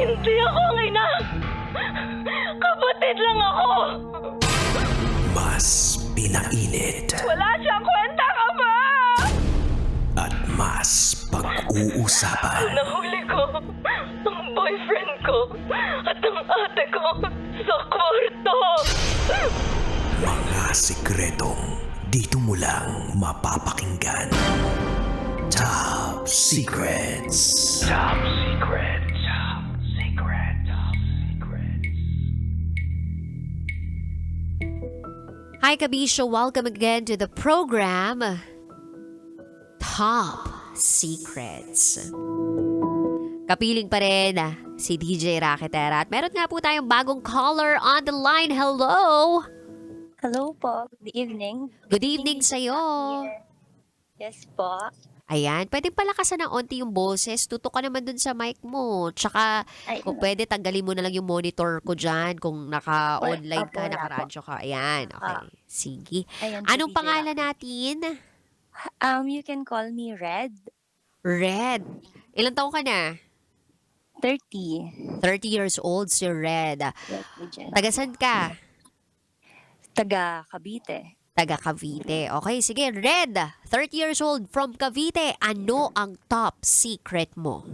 Hindi ako ang ina! Kapatid lang ako! Mas pinainit Wala siyang kwenta ka ba? at mas pag-uusapan. Nahuli ko ang boyfriend ko at ang ate ko sa kwarto. Mga sikretong dito mo lang mapapakinggan. Top Secrets. Top Secrets. Top Secrets. Top Secrets. Hi, Kabisyo. Welcome again to the program Top Secrets. Kapiling pa rin si DJ Raketera. At meron nga po tayong bagong caller on the line. Hello! Hello po. Good evening. Good evening sa'yo. Yes po. Ayan, pwede palakasan ng onti yung boses. Tutok ka naman dun sa mic mo. Tsaka, Ay, kung pwede, tanggalin mo na lang yung monitor ko dyan. Kung naka-online ka, Wala po. naka-radyo ka. Ayan, okay. Sige. Ayan, Anong si DJ pangalan Rocky. natin? You can call me Red. Red. Ilang taong ka na? 30. 30 years old si Red. Yes, Regina. Tagasan ka? Taga Cavite. Taga Cavite. Okay, sige. Red, 30 years old from Cavite. Ano ang top secret mo?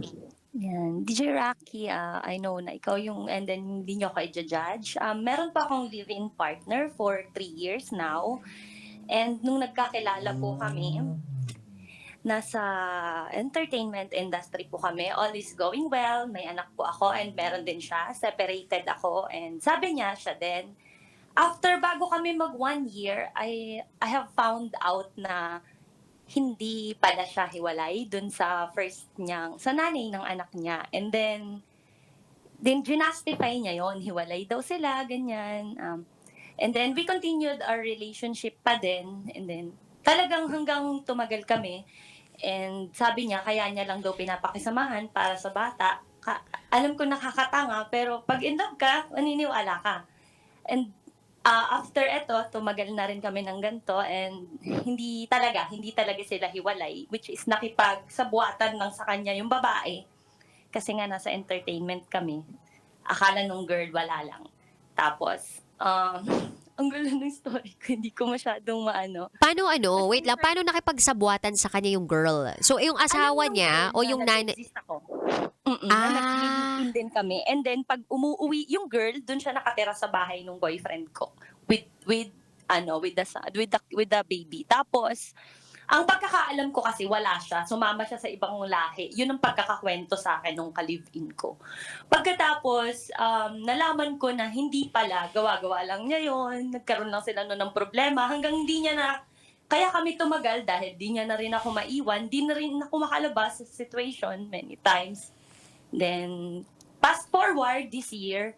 Yan. DJ Rocky, I know na ikaw yung, and then hindi nyo ako i-judge. Meron pa akong live-in partner for 3 years now. And nung nagkakilala po kami, nasa entertainment industry po kami. All is going well. May anak po ako and meron din siya. Separated ako and sabi niya siya din. After bago kami mag 1 year, I have found out na hindi pala siya hiwalay dun sa first niyang, sa nanay ng anak niya. And then ginastify niya yon, hiwalay daw sila, ganyan. And then we continued our relationship pa din. And then talagang hanggang tumagal kami. And sabi niya, kaya niya lang daw pinapakisamahan para sa bata. Alam ko nakakatanga, pero pag in love ka, maniniwala ka. And after eto, tumagal na rin kami ng ganito. And hindi talaga sila hiwalay. Which is nakipagsabuatan lang sa kanya yung babae. Kasi nga nasa entertainment kami. Akala nung girl, wala lang. Tapos, ang gulo ng story ko, hindi ko masyadong maano. Paano wait lang, paano nakipagsabuatan sa kanya yung girl? So, yung asawa niya o yung nanay? Nag-exist ako. Na nag-live-in din kami. And then, pag umuwi, yung girl, dun siya nakatira sa bahay ng boyfriend ko. With the baby. Tapos, ang pagkakaalam ko kasi wala siya. Sumama siya sa ibang lahi. Yun ang pagkakakwento sa akin nung ka-live-in ko. Pagkatapos, nalaman ko na hindi pala, gawa-gawa lang niya yon. Nagkaroon lang sila ng problema hanggang hindi niya na, kaya kami tumagal dahil di niya na rin ako maiwan, di na rin ako makalabas sa situation many times. Then, fast forward this year,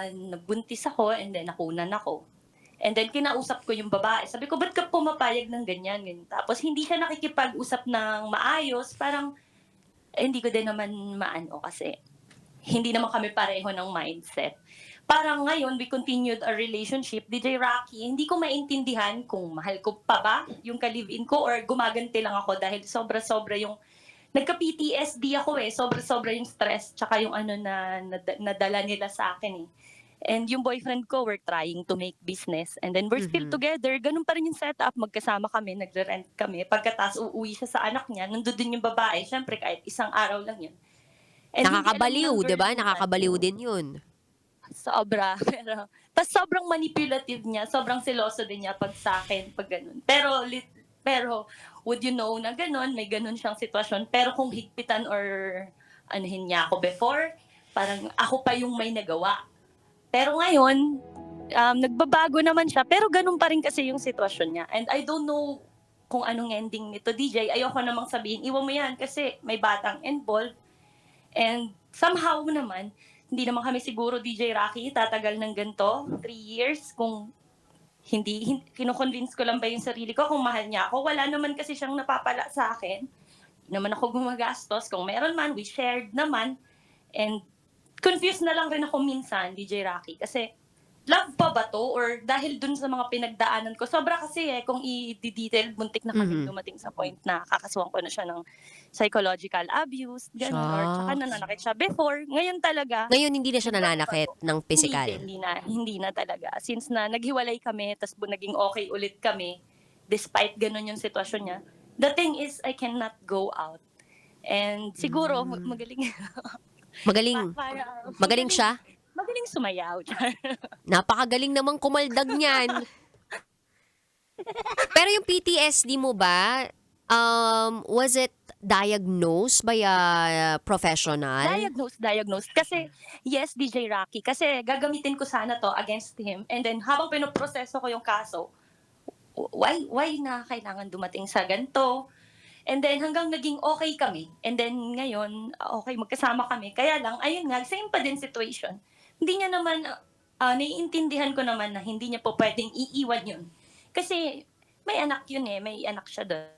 nagbuntis ako and then nakunan ako. And then, kinausap ko yung babae. Sabi ko, ba't ka pumapayag ng ganyan? Tapos, hindi siya nakikipag-usap ng maayos. Parang, hindi ko din naman maano kasi hindi naman kami pareho ng mindset. Parang ngayon, we continued our relationship. DJ Rocky, hindi ko maintindihan kung mahal ko pa ba yung ka-live-in ko or gumaganti lang ako dahil sobra-sobra yung nagka-PTSD ako sobra-sobra yung stress tsaka yung na nadala nila sa akin And yung boyfriend ko, we're trying to make business. And then we're still together. Ganun pa rin yung setup. Magkasama kami, nagre-rent kami. Pagkatapos uuwi siya sa anak niya, nandun din yung babae. Siyempre, kahit isang araw lang yun. And Nakakabaliw, hindi alam ng di ba? girl Nakakabaliw din yun. Sobra. Tapos sobrang manipulative niya. Sobrang seloso din niya pag sa akin, pag ganun. Pero, would you know na ganun, may ganun siyang sitwasyon. Pero kung higpitan or anuhin niya ako before, parang ako pa yung may nagawa. Pero ngayon, nagbabago naman siya. Pero ganun pa rin kasi yung sitwasyon niya. And I don't know kung anong ending nito, DJ. Ayoko namang sabihin, iwan mo yan kasi may batang involved. And somehow naman, hindi naman kami siguro, DJ Rocky, tatagal ng ganito, 3 years, kung hindi kino-convince ko lang ba yung sarili ko kung mahal niya ako. Wala naman kasi siyang napapala sa akin. Hindi naman ako gumagastos. Kung meron man, we shared naman. And confused na lang rin ako minsan, DJ Rocky, kasi love pa ba to? Or dahil dun sa mga pinagdaanan ko, sobra kasi kung i-detail, muntik na kami dumating sa point na kakasuhan ko na siya ng psychological abuse, gano'n. Or tsaka nananakit siya before. Ngayon talaga, Ngayon, hindi na siya nananakit ng physical. hindi na talaga. Since na naghiwalay kami, tas naging okay ulit kami, despite ganun yung sitwasyon niya, the thing is, I cannot go out. And siguro, magaling. Magaling siya? Magaling sumayaw. Napakagaling namang kumaldag niyan. Pero yung PTSD mo ba, was it diagnosed by a professional? Diagnosed. Kasi, yes, DJ Rocky. Kasi gagamitin ko sana to against him. And then, habang pinoproseso ko yung kaso, why na kailangan dumating sa ganito? And then, hanggang naging okay kami. And then, ngayon, okay, magkasama kami. Kaya lang, ayun nga, same pa din situation. Hindi niya naman, naiintindihan ko naman na hindi niya po pwedeng iiwan yun. Kasi, may anak yun may anak siya doon.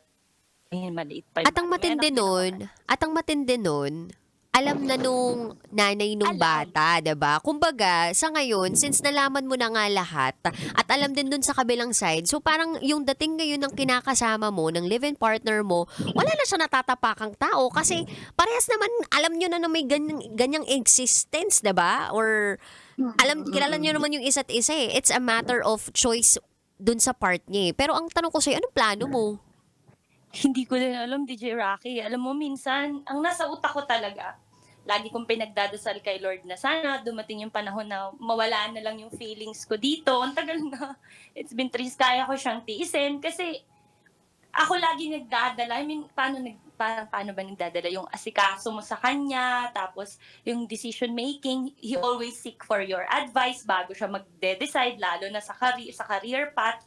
Ay, maliit pa yun. At ang matindi nun, alam na nung nanay nung bata, 'di ba? Kumbaga, sa ngayon, since nalaman mo na nga lahat, at alam din dun sa kabilang side, so parang yung dating ngayon ng kinakasama mo, ng live-in partner mo, wala na siya natatapakang tao kasi parehas naman alam nyo na may ganyang existence, 'di ba? Or kilala nyo naman yung isa't isa eh. It's a matter of choice dun sa part niya eh. Pero ang tanong ko sa'yo, anong plano mo? Hindi ko din alam, DJ Rocky. Alam mo, minsan, ang nasa utak ko talaga, lagi kong pinagdadasal kay Lord na sana dumating yung panahon na mawala na lang yung feelings ko dito. Ang tagal na. It's been 3 years, kaya ko siyang tiisin. Kasi ako lagi nagdadala. I mean, paano ba nagdadala? Yung asikaso mo sa kanya, tapos yung decision making, he always seek for your advice bago siya magde-decide, lalo na sa career path.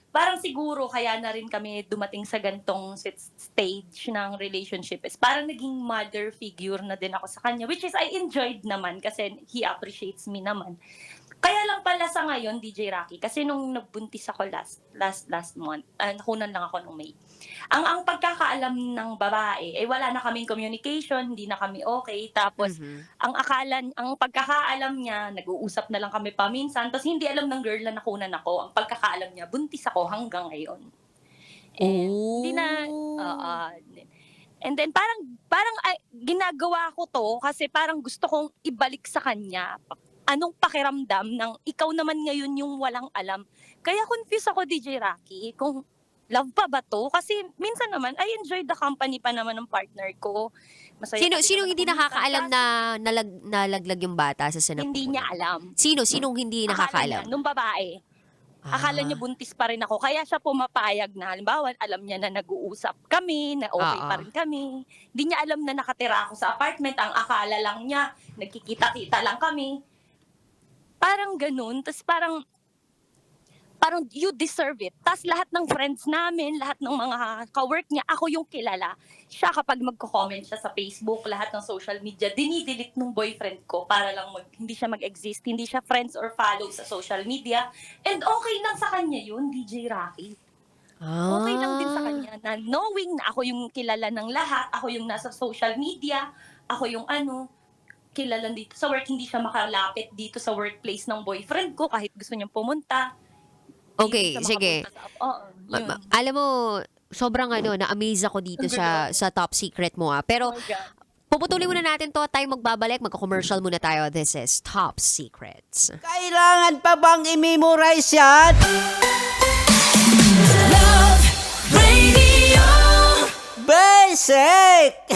Parang siguro kaya na rin kami dumating sa gantong stage ng relationship is parang naging mother figure na din ako sa kanya, which is I enjoyed naman kasi he appreciates me naman. Kaya lang pala sa ngayon, DJ Rocky, kasi nung nagbuntis ako last month, nakunan lang ako nung May. Ang pagkakaalam ng babae, wala na kaming communication, hindi na kami okay. Tapos, ang pagkakaalam niya, nag-uusap na lang kami paminsan. Tapos, hindi alam ng girl na nakunan ako. Ang pagkakaalam niya, buntis ako hanggang ngayon. And then, parang ginagawa ko to kasi parang gusto kong ibalik sa kanya. Anong pakiramdam ng ikaw naman ngayon yung walang alam. Kaya confused ako, DJ Rocky, kung love pa ba to? Kasi minsan naman, I enjoy the company pa naman ng partner ko. Masaya Sinong hindi nakakaalam na nalaglag yung bata sa sinapuro? Hindi niya alam. Sinong hindi nakakaalam? Nung babae. Akala niya buntis pa rin ako. Kaya siya pumapayag na, halimbawa, alam niya na nag-uusap kami, na okay pa rin kami. Hindi niya alam na nakatira ako sa apartment. Ang akala lang niya, nagkikita-kita lang kami. Parang ganun. Tapos parang you deserve it. Tapos lahat ng friends namin, lahat ng mga ka-work niya, ako yung kilala. Siya kapag magko-comment siya sa Facebook, lahat ng social media, dinidelete nung boyfriend ko para lang hindi siya mag-exist, hindi siya friends or follow sa social media. And okay lang sa kanya yun, DJ Rocky. Okay lang din sa kanya na knowing na ako yung kilala ng lahat, ako yung nasa social media, ako yung kilala dito sa work, hindi siya makalapit dito sa workplace ng boyfriend ko kahit gusto niyang pumunta. Okay, sige. Alam mo, sobrang na-amaze ako dito sa top secret mo Pero, puputulin muna natin to, tayo magbabalik, magka-commercial muna tayo. This is Top Secrets. Kailangan pa bang i-memorize yan? Love Radio. Basic!